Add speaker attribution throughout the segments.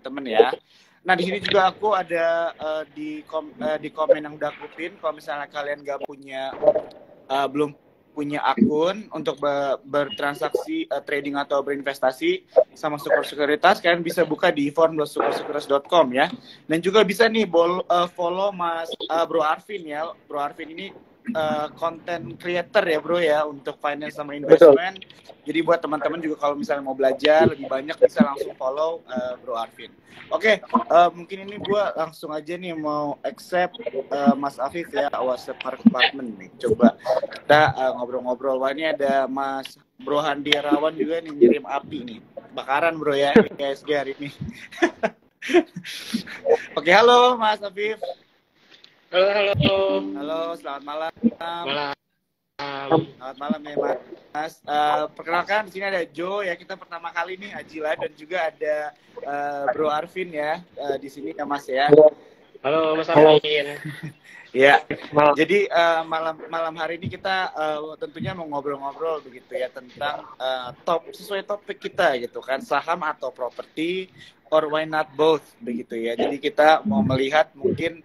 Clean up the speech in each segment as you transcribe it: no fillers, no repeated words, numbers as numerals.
Speaker 1: temen ya. Nah, di sini juga aku ada di komen yang udah aku pin, kalau misalnya kalian nggak punya belum punya akun untuk bertransaksi trading atau berinvestasi sama Sukor Sekuritas, kalian bisa buka di form.sukorsekuritas.com ya. Dan juga bisa nih follow Mas Bro Arvin ya. Bro Arvin ini content creator ya bro ya, untuk finance sama investment. Betul. Jadi buat teman-teman juga kalau misalnya mau belajar lebih banyak bisa langsung follow Bro Arvin. Oke, mungkin ini gue langsung aja nih mau accept Mas Afif ya, WhatsApp Apartment nih. Coba kita ngobrol-ngobrol. Wah, ini ada Mas Bro Handi Rawan juga nih, ngirim api nih. Bakaran bro ya, ISG hari ini. Oke, halo Mas Afif.
Speaker 2: Halo.
Speaker 1: Halo, selamat malam.
Speaker 2: Selamat
Speaker 1: malam ya Mas. Perkenalkan di sini ada Joe ya, kita pertama kali nih Ajila, dan juga ada Bro Arvin ya di sini ya Mas ya.
Speaker 2: Halo Mas Arvin.
Speaker 1: Ya, jadi malam hari ini kita tentunya mau ngobrol-ngobrol begitu ya tentang sesuai topik kita gitu kan, saham atau properti, or why not both begitu ya. Jadi kita mau melihat mungkin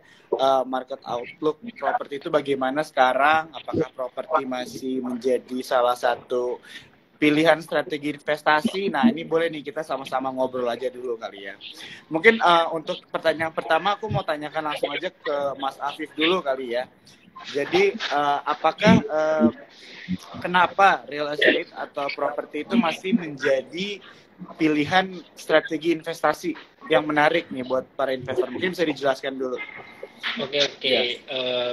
Speaker 1: market outlook properti itu bagaimana sekarang, apakah properti masih menjadi salah satu pilihan strategi investasi. Nah, ini boleh nih kita sama-sama ngobrol aja dulu kali ya. Mungkin untuk pertanyaan pertama aku mau tanyakan langsung aja ke Mas Afif dulu kali ya. Jadi apakah kenapa real estate atau properti itu masih menjadi pilihan strategi investasi yang menarik nih buat para investor? Mungkin bisa dijelaskan dulu.
Speaker 2: Oke.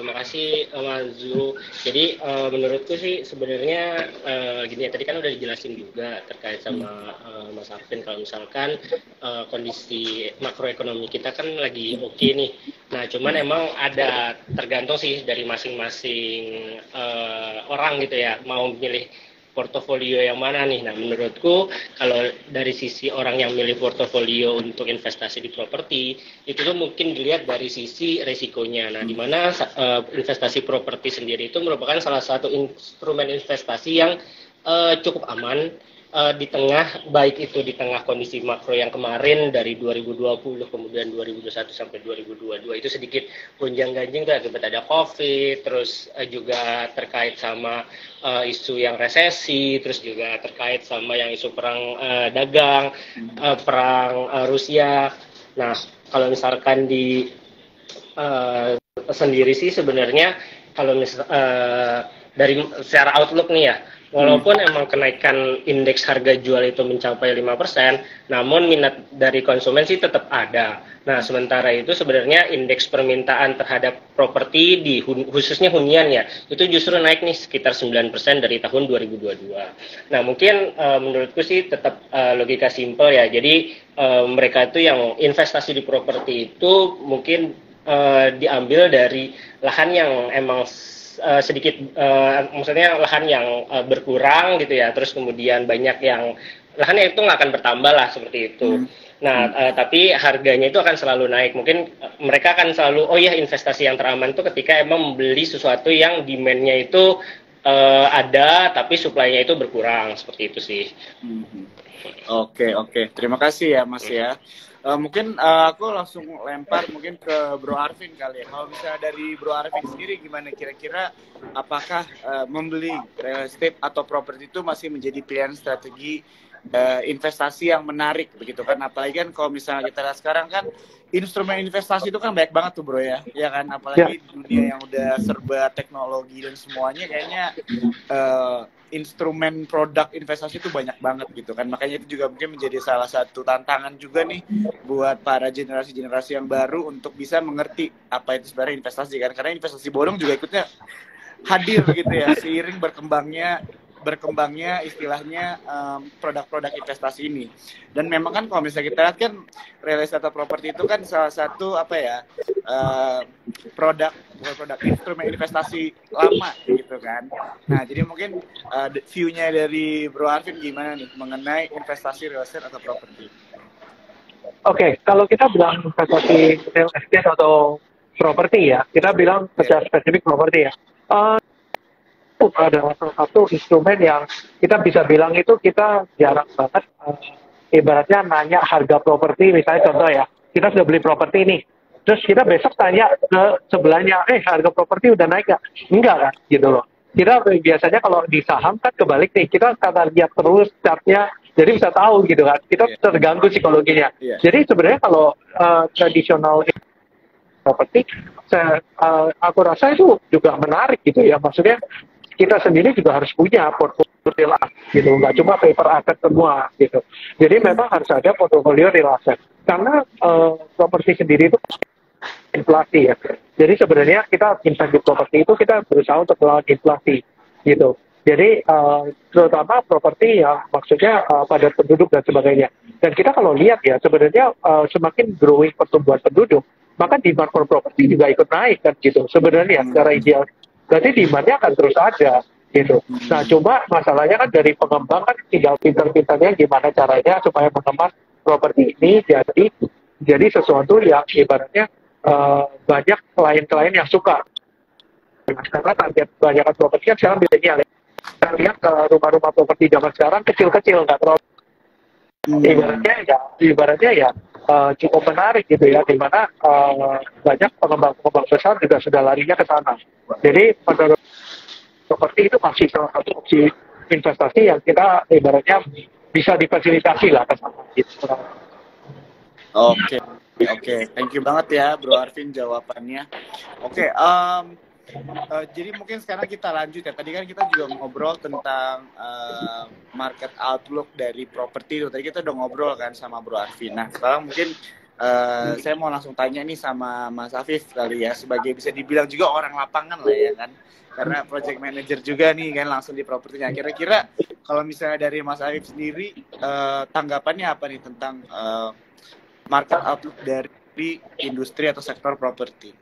Speaker 2: Makasih Mas Zul. Jadi menurutku sih sebenarnya gini ya, tadi kan udah dijelasin juga terkait sama Mas Arvin kalau misalkan kondisi makroekonomi kita kan lagi oke nih. Nah, cuman emang ada tergantung sih dari masing-masing orang gitu ya, mau milih portofolio yang mana nih. Nah, menurutku kalau dari sisi orang yang milih portofolio untuk investasi di properti, itu tuh mungkin dilihat dari sisi resikonya. Nah, di mana investasi properti sendiri itu merupakan salah satu instrumen investasi yang cukup aman di tengah, baik itu di tengah kondisi makro yang kemarin dari 2020 kemudian 2021 sampai 2022 itu sedikit gonjang-ganjing tuh akibat ada COVID, terus juga terkait sama isu yang resesi, terus juga terkait sama yang isu perang dagang, perang Rusia. Nah, kalau misalkan di sendiri sih sebenarnya kalau dari secara outlook nih ya, walaupun emang kenaikan indeks harga jual itu mencapai 5%, namun minat dari konsumen sih tetap ada. Nah, sementara itu sebenarnya indeks permintaan terhadap properti khususnya hunian ya, itu justru naik nih sekitar 9% dari tahun 2022. Nah, mungkin menurutku sih tetap logika simpel ya. Jadi mereka itu yang investasi di properti itu mungkin diambil dari lahan yang emang sedikit maksudnya lahan yang berkurang gitu ya, terus kemudian banyak yang lahannya itu nggak akan bertambah lah seperti itu. Nah, tapi harganya itu akan selalu naik. Mungkin mereka akan selalu, oh ya, investasi yang teraman itu ketika emang membeli sesuatu yang demand-nya itu ada tapi supply-nya itu berkurang, seperti itu sih.
Speaker 1: Oke. Terima kasih ya Mas ya. Mungkin aku langsung lempar mungkin ke Bro Arvin kali ya. Kalau misalnya dari Bro Arvin sendiri gimana, kira-kira apakah membeli real estate atau properti itu masih menjadi pilihan strategi investasi yang menarik begitu kan? Apalagi kan kalau misalnya kita lihat sekarang kan instrumen investasi itu kan banyak banget tuh bro ya kan, apalagi dunia yang udah serba teknologi dan semuanya kayaknya instrumen produk investasi itu banyak banget gitu kan. Makanya itu juga mungkin menjadi salah satu tantangan juga nih buat para generasi-generasi yang baru untuk bisa mengerti apa itu sebenarnya investasi kan, karena investasi bodong juga ikutnya hadir gitu ya seiring berkembangnya istilahnya produk-produk investasi ini. Dan memang kan kalau misalnya kita lihat kan real estate atau properti itu kan salah satu produk instrumen investasi lama gitu kan. Nah, jadi mungkin view-nya dari Bro Arvin gimana nih mengenai investasi real estate atau properti?
Speaker 3: Oke, kalau kita bilang investasi real estate atau properti ya, kita bilang secara spesifik properti ya. Itu adalah salah satu instrumen yang kita bisa bilang itu kita jarang banget ibaratnya nanya harga properti, misalnya contoh ya, kita sudah beli properti nih, terus kita besok tanya ke sebelahnya, harga properti udah naik nggak? Enggak kan, gitu loh. Kita biasanya kalau di saham kan kebalik nih, kita kata lihat terus chartnya, jadi bisa tahu gitu kan. Kita terganggu psikologinya. Jadi sebenarnya kalau tradisional properti, aku rasa itu juga menarik gitu ya. Maksudnya kita sendiri juga harus punya portfolio real asset gitu, nggak cuma paper asset semua gitu. Jadi memang harus ada portfolio real asset. Karena properti sendiri itu inflasi ya. Jadi sebenarnya kita invest di properti itu kita berusaha untuk melawan inflasi gitu. Jadi terutama properti yang maksudnya padat penduduk dan sebagainya. Dan kita kalau lihat ya sebenarnya semakin growing pertumbuhan penduduk, maka demand for property juga ikut naik kan gitu. Sebenarnya secara ideal, berarti demand-nya akan terus ada gitu. Nah cuma masalahnya kan dari pengembang kan tinggal pintar-pintarnya gimana caranya supaya mengemas properti ini jadi sesuatu yang ibaratnya banyak klien-klien yang suka. Karena target kebanyakan properti kan sekarang milenial ya. Kita lihat rumah-rumah properti zaman sekarang kecil-kecil, nggak terlalu ibaratnya ya cukup menarik gitu ya, di mana banyak pengembang-pengembang besar juga sudah larinya ke sana. Jadi menurut properti itu masih salah satu opsi investasi yang kita ibaratnya bisa difasilitasi lah ke sana gitu.
Speaker 1: Oke, thank you banget ya Bro Arvin jawabannya. Oke, jadi mungkin sekarang kita lanjut ya. Tadi kan kita juga ngobrol tentang market outlook dari properti itu. Tadi kita udah ngobrol kan sama Bro Arvin. Nah sekarang mungkin saya mau langsung tanya nih sama Mas Afif kali ya, sebagai bisa dibilang juga orang lapangan lah ya kan. Karena project manager juga nih kan langsung di propertinya. Kira-kira kalau misalnya dari Mas Afif sendiri tanggapannya apa nih tentang market outlook dari industri atau sektor properti?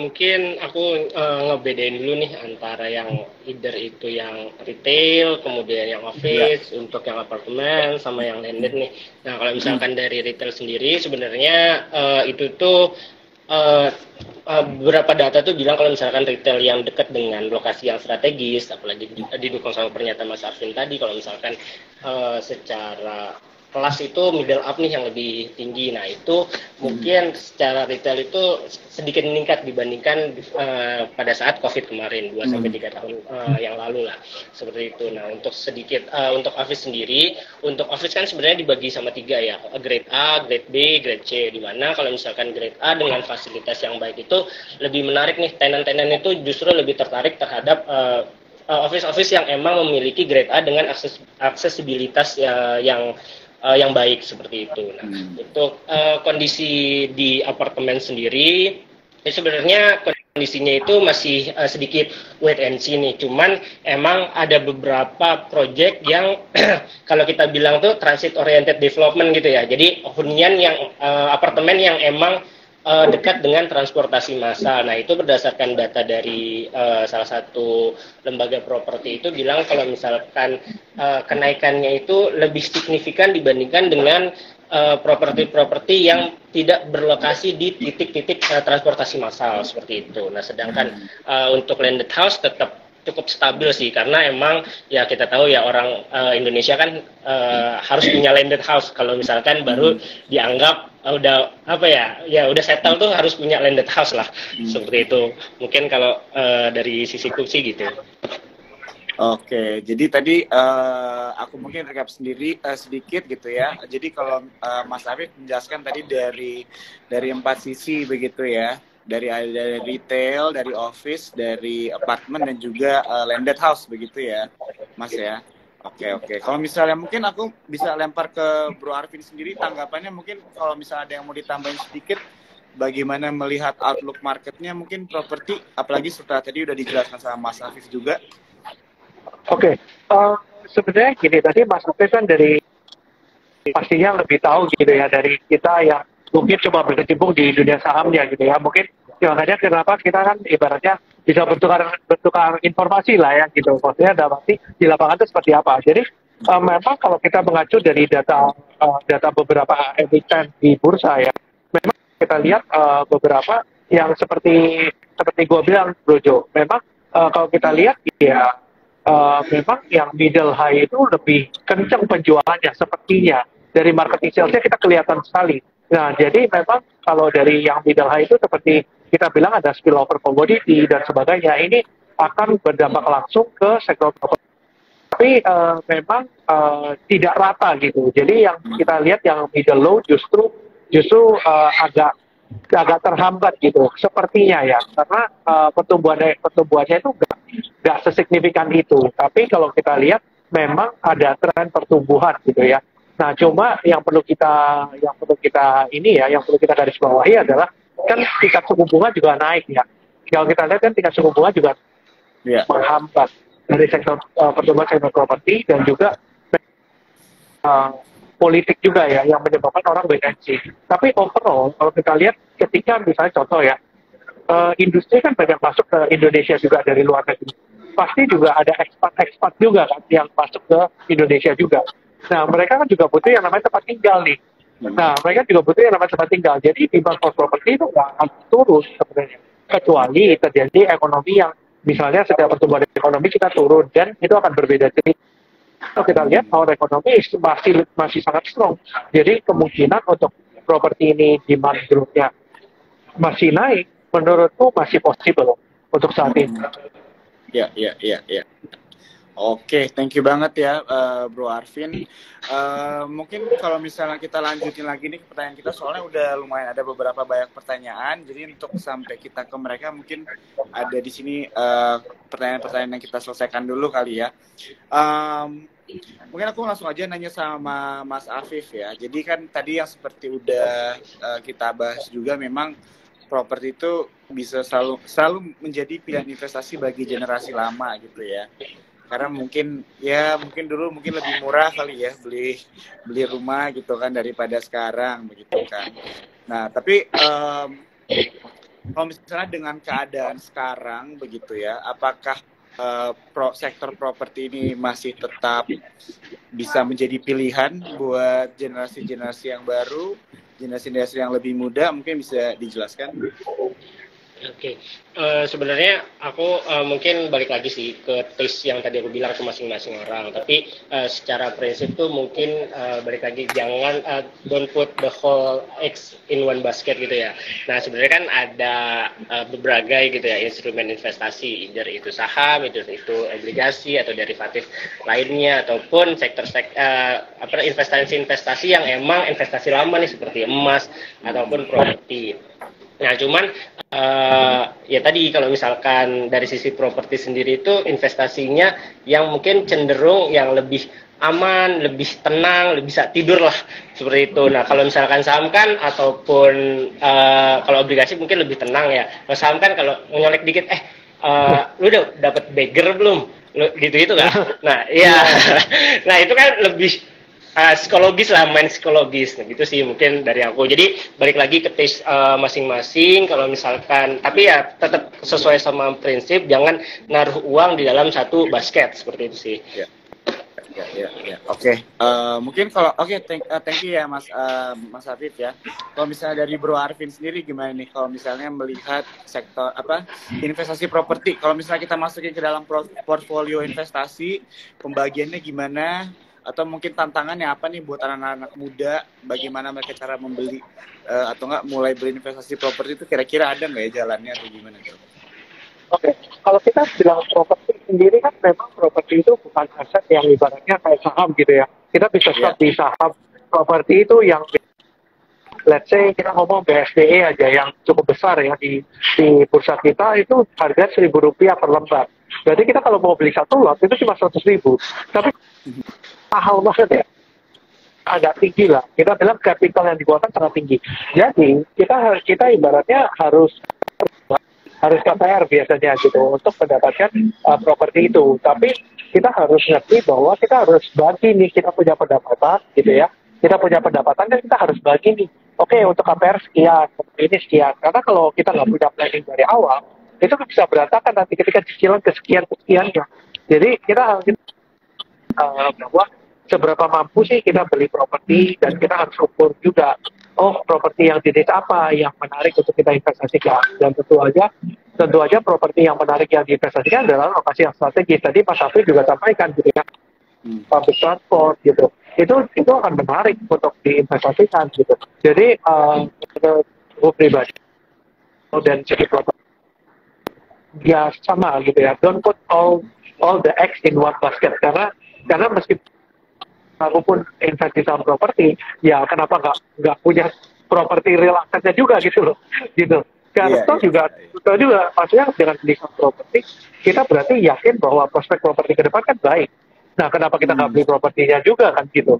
Speaker 2: Mungkin aku ngebedain dulu nih antara yang either itu yang retail, kemudian yang office, untuk yang apartemen sama yang landed nih. Nah kalau misalkan dari retail sendiri sebenarnya itu tuh beberapa data tuh bilang kalau misalkan retail yang dekat dengan lokasi yang strategis, apalagi didukung sama pernyataan Mas Arvin tadi, kalau misalkan secara kelas itu middle up nih yang lebih tinggi. Nah itu mungkin secara retail itu sedikit meningkat dibandingkan pada saat COVID kemarin 2-3 tahun yang lalu lah, seperti itu. Nah untuk sedikit untuk office sendiri, untuk office kan sebenarnya dibagi sama 3 ya, grade A, grade B, grade C. Dimana kalau misalkan grade A dengan fasilitas yang baik itu lebih menarik nih, tenan-tenan itu justru lebih tertarik terhadap office-office yang emang memiliki grade A dengan aksesibilitas yang baik seperti itu. Nah, untuk kondisi di apartemen sendiri, sebenarnya kondisinya itu masih sedikit wait and see nih. Cuman emang ada beberapa project yang kalau kita bilang tuh transit oriented development gitu ya. Jadi hunian yang apartemen yang emang dekat dengan transportasi massal. Nah itu berdasarkan data dari salah satu lembaga properti itu bilang kalau misalkan kenaikannya itu lebih signifikan dibandingkan dengan properti-properti yang tidak berlokasi di titik-titik transportasi massal seperti itu. Nah sedangkan untuk landed house tetap cukup stabil sih, karena emang ya kita tahu ya orang Indonesia kan harus punya landed house. Kalau misalkan baru dianggap udah apa ya udah settle tuh harus punya landed house lah, seperti itu. Mungkin kalau dari sisi sih gitu.
Speaker 1: Oke, jadi tadi aku mungkin recap sendiri sedikit gitu ya. Jadi kalau Mas Afif menjelaskan tadi dari 4 sisi begitu ya. Dari retail, dari office, dari apartemen dan juga landed house begitu ya, Mas ya. Oke. Kalau misalnya mungkin aku bisa lempar ke Bro Arvin sendiri tanggapannya, mungkin kalau misalnya ada yang mau ditambahin sedikit, bagaimana melihat outlook marketnya mungkin properti, apalagi setelah tadi udah dijelaskan sama Mas Afif juga.
Speaker 3: Oke, sebenarnya gini, tadi Mas Afif kan dari pastinya lebih tahu gitu ya dari kita yang mungkin cuma berkecimpung di dunia sahamnya gitu ya. Mungkin makanya kenapa kita kan ibaratnya bisa bertukar informasi lah ya gitu. Maksudnya dalam arti di lapangan itu seperti apa. Jadi memang kalau kita mengacu dari data beberapa emiten di bursa ya, memang kita lihat beberapa yang seperti gue bilang Bro Jo, memang kalau kita lihat ya memang yang middle high itu lebih kencang penjualannya sepertinya. Dari marketing salesnya kita kelihatan sekali. Nah, jadi memang kalau dari yang middle high itu seperti kita bilang ada spillover commodity dan sebagainya, ini akan berdampak langsung ke sektor properti. Tapi memang tidak rata gitu. Jadi yang kita lihat yang middle low justru agak terhambat gitu sepertinya ya, karena pertumbuhannya itu nggak sesignifikan itu. Tapi kalau kita lihat memang ada tren pertumbuhan gitu ya. Nah, cuma yang perlu kita garis bawahi adalah kan tingkat suku bunga juga naik ya. Kalau kita lihat kan tingkat suku bunga juga menghambat dari sektor pertumbuhan sektor properti, dan juga politik juga ya yang menyebabkan orang wait and see. Tapi overall kalau kita lihat ketika misalnya contoh ya, industri kan banyak masuk ke Indonesia juga dari luar negeri. Pasti juga ada ekspat juga kan yang masuk ke Indonesia juga. Nah, mereka kan juga butuh yang namanya tempat tinggal nih. Nah, mereka juga butuh yang namanya tempat tinggal. Jadi demand for property itu nggak akan turun sebenarnya. Kecuali terjadi ekonomi yang misalnya setiap pertumbuhan ekonomi kita turun, dan itu akan berbeda cerita. Kalau kita lihat power ekonomi masih sangat strong. Jadi kemungkinan untuk properti ini demand growth-nya masih naik, menurutku masih possible untuk saat ini.
Speaker 1: Ya. Oke, thank you banget ya, Bro Arvin. Mungkin kalau misalnya kita lanjutin lagi nih pertanyaan kita, soalnya udah lumayan ada beberapa banyak pertanyaan. Jadi untuk sampai kita ke mereka, mungkin ada di sini pertanyaan-pertanyaan yang kita selesaikan dulu kali ya. Mungkin aku langsung aja nanya sama Mas Afif ya. Jadi kan tadi yang seperti udah kita bahas juga, memang properti itu bisa selalu menjadi pilihan investasi bagi generasi lama gitu ya. Karena mungkin dulu mungkin lebih murah kali ya beli rumah gitu kan daripada sekarang begitu kan. Nah, tapi kalau misalnya dengan keadaan sekarang begitu ya, apakah sektor properti ini masih tetap bisa menjadi pilihan buat generasi-generasi yang baru, generasi-generasi yang lebih muda? Mungkin bisa dijelaskan?
Speaker 2: Oke, sebenarnya aku mungkin balik lagi sih ke taste yang tadi aku bilang ke masing-masing orang. Tapi secara prinsip tuh mungkin balik lagi, jangan don't put the whole eggs in one basket gitu ya. Nah, sebenarnya kan ada berbagai gitu ya instrumen investasi, dari itu saham, itu obligasi atau derivatif lainnya, ataupun investasi-investasi yang emang investasi lama nih seperti emas ataupun properti. Nah, cuman ya tadi kalau misalkan dari sisi properti sendiri itu investasinya yang mungkin cenderung yang lebih aman, lebih tenang, lebih bisa tidur lah seperti itu. Nah, kalau misalkan saham kan ataupun kalau obligasi mungkin lebih tenang ya. Kalau saham kan kalau nyolek dikit, lu udah dapat bagger belum? Gitu kan? Nah, iya. Nah, itu kan lebih psikologis lah, main psikologis. Nah, gitu sih mungkin dari aku. Jadi balik lagi ke taste masing-masing. Kalau misalkan, tapi ya tetap sesuai sama prinsip, jangan naruh uang di dalam satu basket seperti itu sih.
Speaker 1: Ya. Oke. Mungkin kalau thank you ya Mas Afif ya. Kalau misalnya dari Bro Arvin sendiri gimana nih kalau misalnya melihat sektor investasi properti? Kalau misalnya kita masukin ke dalam portfolio investasi, pembagiannya gimana? Atau mungkin tantangannya apa nih buat anak-anak muda, bagaimana mereka cara membeli atau enggak mulai berinvestasi properti itu, kira-kira ada nggak ya jalannya atau gimana tuh?
Speaker 3: Oke, kalau kita bilang properti sendiri kan memang properti itu bukan aset yang ibaratnya kayak saham gitu ya. Kita bisa start di saham. Properti itu yang let's say kita ngomong BSDE aja yang cukup besar ya di bursa kita, itu harga Rp1.000 per lembar. Berarti kita kalau mau beli satu lot itu cuma 100.000. Tapi mahal banget ya, agak tinggi lah. Kita bilang capital yang dikeluarkan sangat tinggi. Jadi kita ibaratnya harus KPR biasanya gitu untuk mendapatkan properti itu. Tapi kita harus ngerti bahwa kita harus bagi nih, kita punya pendapatan gitu ya. Kita punya pendapatan dan kita harus bagi nih. Oke, untuk KPR sekian, ini sekian. Karena kalau kita nggak punya planning dari awal, itu bisa berantakan nanti ketika cicilan kesekian-kesekiannya. Jadi kita harus bahwa seberapa mampu sih kita beli properti, dan kita harus ukur juga, properti yang jenis apa yang menarik untuk kita investasikan. Dan tentu aja tentu aja properti yang menarik yang diinvestasikan adalah lokasi yang strategis. Tadi Mas Afri juga sampaikan gitu ya, public transport gitu. Itu akan menarik untuk diinvestasikan gitu. Jadi menurut pribadi dan segi properti ya sama gitu ya. Don't put all the eggs in one basket karena meskipun aku pun investasi saham properti, ya kenapa nggak punya properti real asetnya juga gitu loh, gitu. Karena juga maksudnya dengan beli saham properti, kita berarti yakin bahwa prospek properti ke depan kan baik. Nah, kenapa kita nggak beli propertinya juga kan gitu?